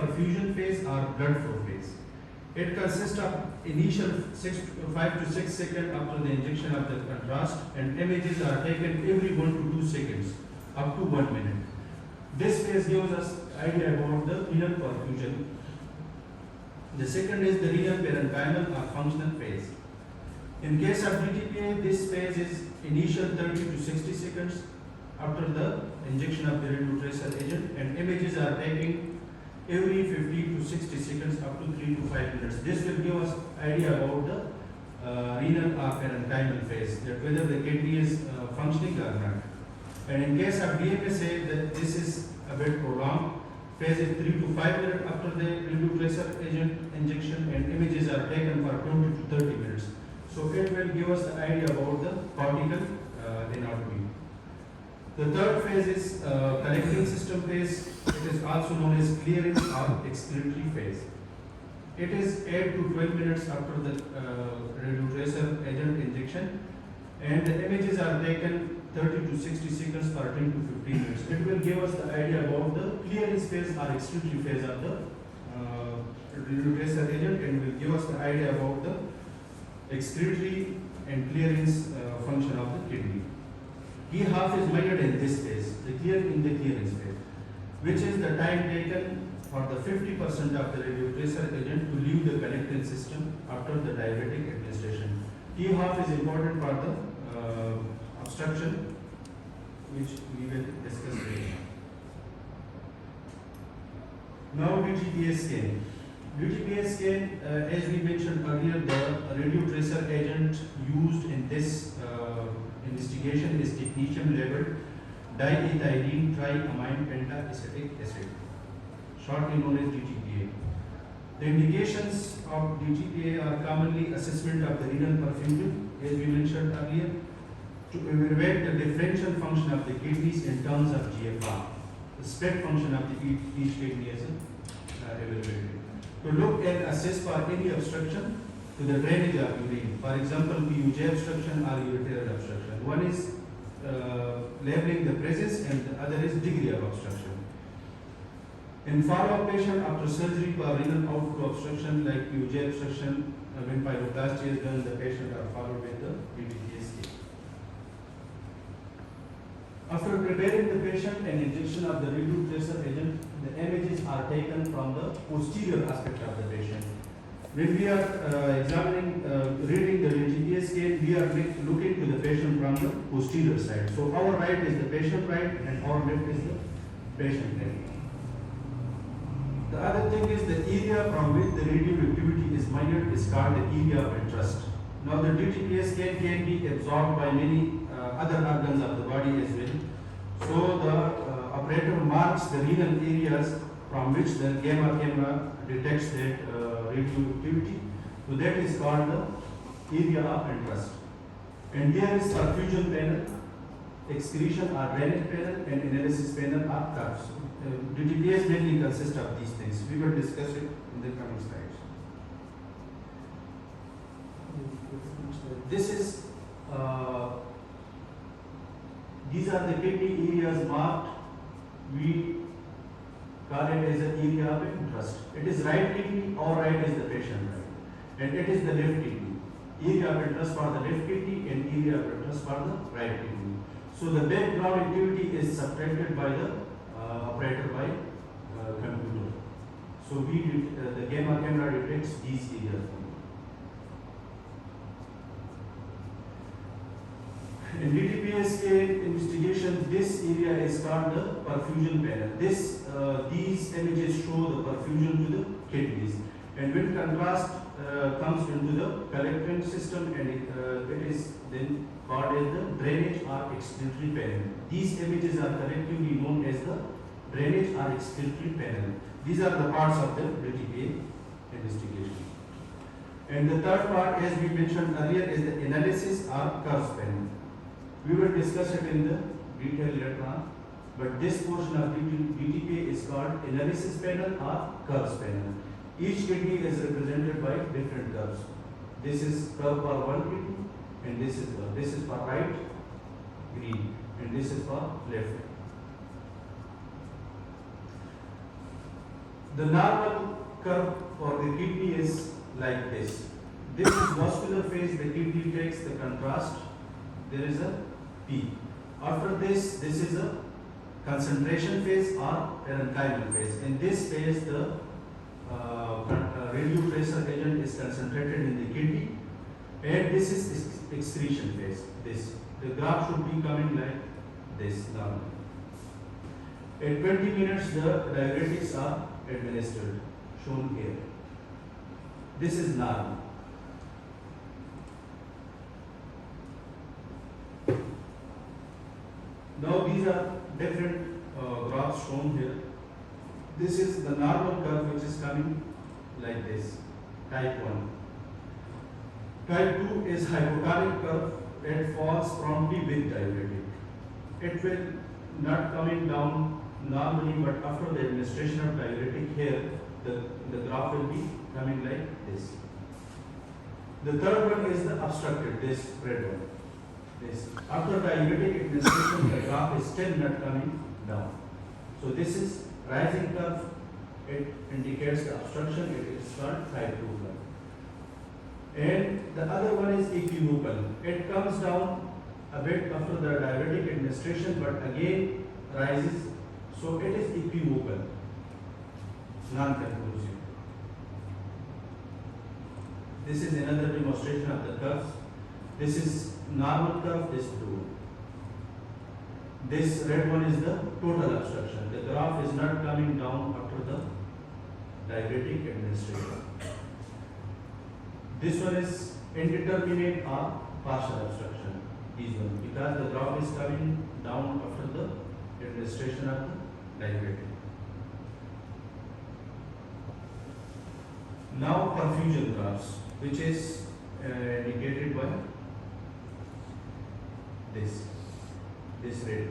perfusion phase or blood flow phase. It consists of initial 5 to 6 seconds after the injection of the contrast, and images are taken every 1 to 2 seconds up to 1 minute. This phase gives us idea about the renal perfusion. The second is the renal parenchymal or functional phase. In case of DTPA, this phase is initial 30 to 60 seconds after the injection of the DrEsar agent, and images are taken every 50 to 60 seconds up to 3 to 5 minutes. This will give us idea about the renal or parenchymal phase, that whether the kidney is functioning or not. And in case of DMSA, that this is a bit prolonged. Phase is 3 to 5 minutes after the DrEsar agent injection, and images are taken for 20 to 30 minutes. So it will give us the idea about the cortical anatomy. The third phase is collecting system phase. It is also known as clearance or excretory phase. It is 8 to 12 minutes after the DrEsar agent injection, and the images are taken 30 to 60 seconds for 10 to 15 minutes. It will give us the idea about the clearance phase or excretory phase of the DrEsar agent, and will give us the idea about the excretory and clearance function of the kidney. Key half is measured in this phase, the clearance phase, which is the time taken for the 50% of the DrEsar agent to leave the collecting system after the diuretic administration. Key half is important for the obstruction, which we will discuss later. Now DTPA scan. DTPA scan, as we mentioned earlier, the DrEsar agent used in this investigation is technetium labeled diethylene triamine pentaacetic acid, shortly known as DTPA. The indications of DTPA are commonly assessment of the renal perfusion, as we mentioned earlier, to evaluate the differential function of the kidneys in terms of GFR, the SPECT function of the each kidney is evaluated. To look and assess for any obstruction to the drainage of urine, for example, PUJ obstruction or ureteral obstruction. One is labeling the presence, and the other is degree of obstruction. In follow-up patient after surgery for renal outflow obstruction like PUJ obstruction, when pyeloplasty is done, the patient are followed with the DTPA scan. After preparing the patient and injection of the DrEsar agent, the images are taken from the posterior aspect of the patient. When we are reading the DTPA scan, we are looking to the patient from the posterior side. So our right is the patient right, and our left is the patient left. The other thing is the area from which the radioactivity is measured is called the area of interest. Now the DTPA scan can be absorbed by many other organs of the body as well. So the operator marks the renal areas from which the gamma camera detects that radioactivity. So that is called the area of interest. And there is perfusion panel, excretion or drainage panel, and analysis panel or curves. DTPAs mainly consist of these things. We will discuss it in the coming slides. This is these are the kidney areas marked. We call it as an area of interest. It is right kidney, or right is the patient right, and it is the left kidney. Area of interest for the left kidney and area of interest for the right kidney. So the background activity is subtracted by the operator by computer. So the gamma camera detects these areas. In DTPA scan investigation, this area is called the perfusion panel. These images show the perfusion to the kidneys, and when contrast comes into the collecting system, and it is then called as the drainage or excretory panel. These images are collectively known as the drainage or excretory panel. These are the parts of the DTPA investigation. And the third part, as we mentioned earlier, is the analysis or curves panel. We will discuss it in the detail later on, but this portion of DTPA is called analysis panel or curves panel. Each kidney is represented by different curves. This is curve for one kidney, and this is for right, green, and this is for left. The normal curve for the kidney is like this. This is vascular phase, the kidney takes the contrast, there is a P. After this is a concentration phase or parenchymal phase. In this phase, the radio-tracer agent is concentrated in the kidney, and this is excretion phase. The graph should be coming like this now. At 20 minutes, the diuretics are administered, shown here. This is normal. Now these are different graphs shown here. This is the normal curve which is coming like this, type 1. Type 2 is hypotonic curve. It falls promptly with diuretic. It will not coming down normally, but after the administration of diuretic here, the graph will be coming like this. The third one is the obstructed, this red one. This. After diuretic administration, the graph is still not coming down. So this is rising curve. It indicates the obstruction. It is called type 2 curve. And the other one is equivocal. It comes down a bit after the diuretic administration, but again rises. So it is equivocal, non-conclusive. This is another demonstration of the curves. This is normal curve, this blue. This red one is the total obstruction. The graph is not coming down after the diuretic administration. This one is indeterminate or partial obstruction. These one, because the graph is coming down after the administration of the diuretic. Now perfusion graphs, which is indicated by this red area.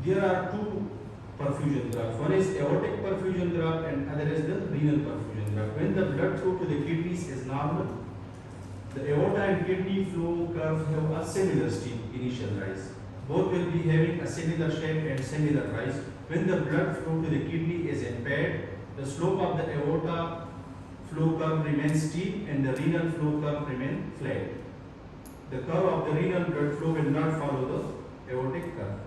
There are two perfusion graphs. One is aortic perfusion graph and other is the renal perfusion graph. When the blood flow to the kidneys is normal, the aorta and kidney flow curves have a similar steep initial rise. Both will be having a similar shape and similar rise. When the blood flow to the kidney is impaired, the slope of the aorta flow curve remains steep and the renal flow curve remains flat. The curve of the renal blood flow will not follow the aortic curve.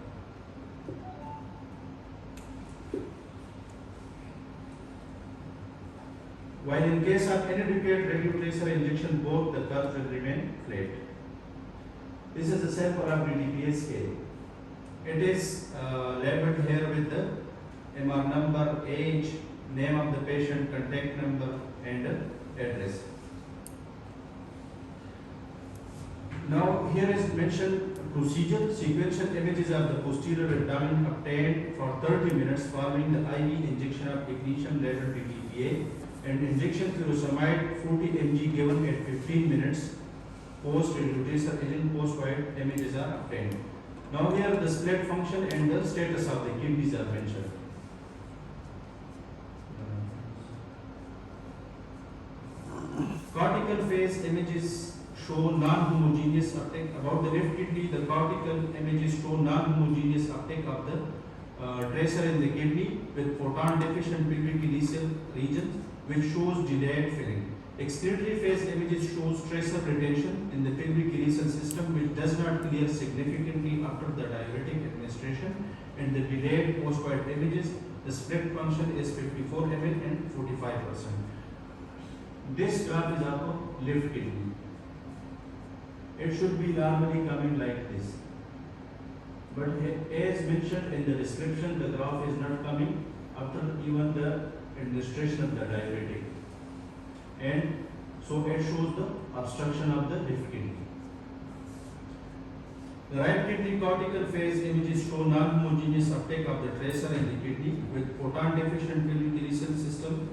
While in case of inadequate radio-tracer injection, both the curves will remain flat. This is a sample of DDPA scale. It is labeled here with the MR number, age, name of the patient, contact number, and address. Now here is mentioned procedure. Sequential images of the posterior abdomen obtained for 30 minutes following the IV injection of technetium labeled DDPA, and injection furosemide 40 mg given at 15 minutes post radio-tracer agent post-void images are obtained. Now here the split function and the status of the kidneys are mentioned. Cortical phase images show non-homogeneous uptake. About the left kidney, the cortical images show non-homogeneous uptake of the tracer in the kidney with photon deficient pelvic ileal regions, which shows delayed filling. Excretory phase images shows tracer retention in the pelvic ileal system, which does not clear significantly after the diuretic administration, and the delayed post-void images, the split function is 54 ml and 45%. This graph is of left kidney. It should be normally coming like this. But as mentioned in the description, the graph is not coming after even the administration of the diuretic. And so it shows the obstruction of the left kidney. The right kidney cortical phase images show non-homogeneous uptake of the tracer in the kidney with photon deficient pelvic ileal system,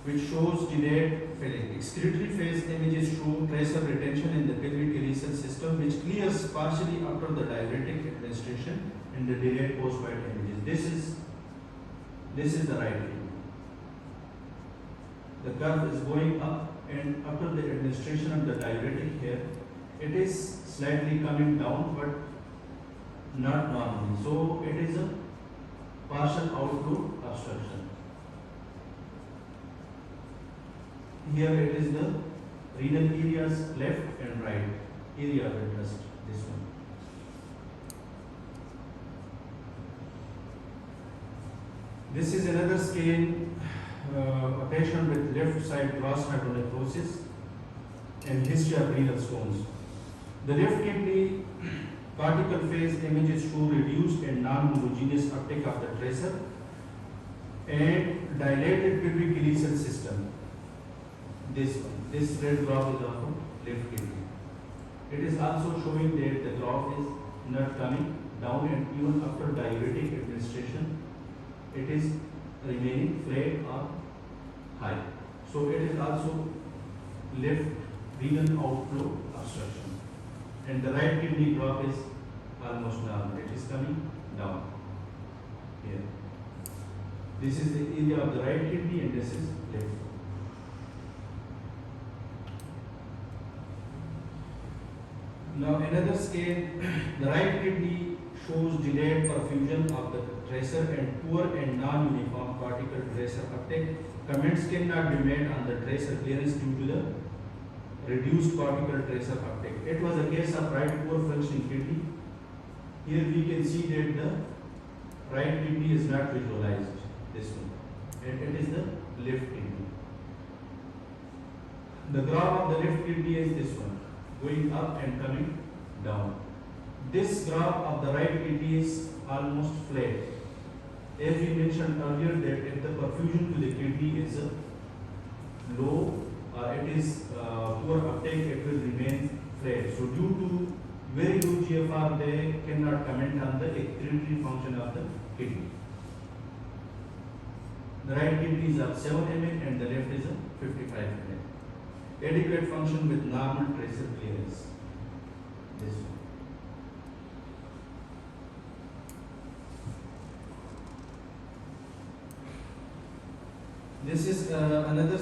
which shows delayed filling. Excretory phase images show tracer retention in the pelvic ileal system, which clears partially after the diuretic administration, and the delayed post-void images. This is the right kidney. The curve is going up, and after the administration of the diuretic here, it is slightly coming down, but not normally. So it is a partial outflow obstruction. Here it is the renal areas left and right area of interest. This one. This is another scan. A patient with left side gross hydronephrosis and history of renal stones. The left kidney particle phase images show reduced and non-homogeneous uptake of the DrEsar and dilated pituitary cell system. This one, this red graph is of left kidney. It is also showing that the graph is not coming down, and even after diuretic administration, it is remaining flat or high. So it is also left renal outflow obstruction. And the right kidney graph is almost normal. It is coming down here. This is the area of the right kidney and this is left. Now another scan, the right kidney shows delayed perfusion of the DrEsar and poor and non-uniform cortical DrEsar uptake. Comments cannot be made on the DrEsar clearance due to the reduced cortical DrEsar uptake. It was a case of right poor functioning kidney. Here we can see that the right kidney is not visualized, this one, and it is the left kidney. The graph of the left kidney is this one, going up and coming down. This graph of the right kidney is almost flat. As we mentioned earlier that if the perfusion to the kidney is low, it is poor uptake, it will remain flat. So due to very low GFR, they cannot comment on the excretory function of the kidney. The right kidney is of 7 ml and the left is of 55 ml. Adequate function with normal DrEsar clearance. This one. This is another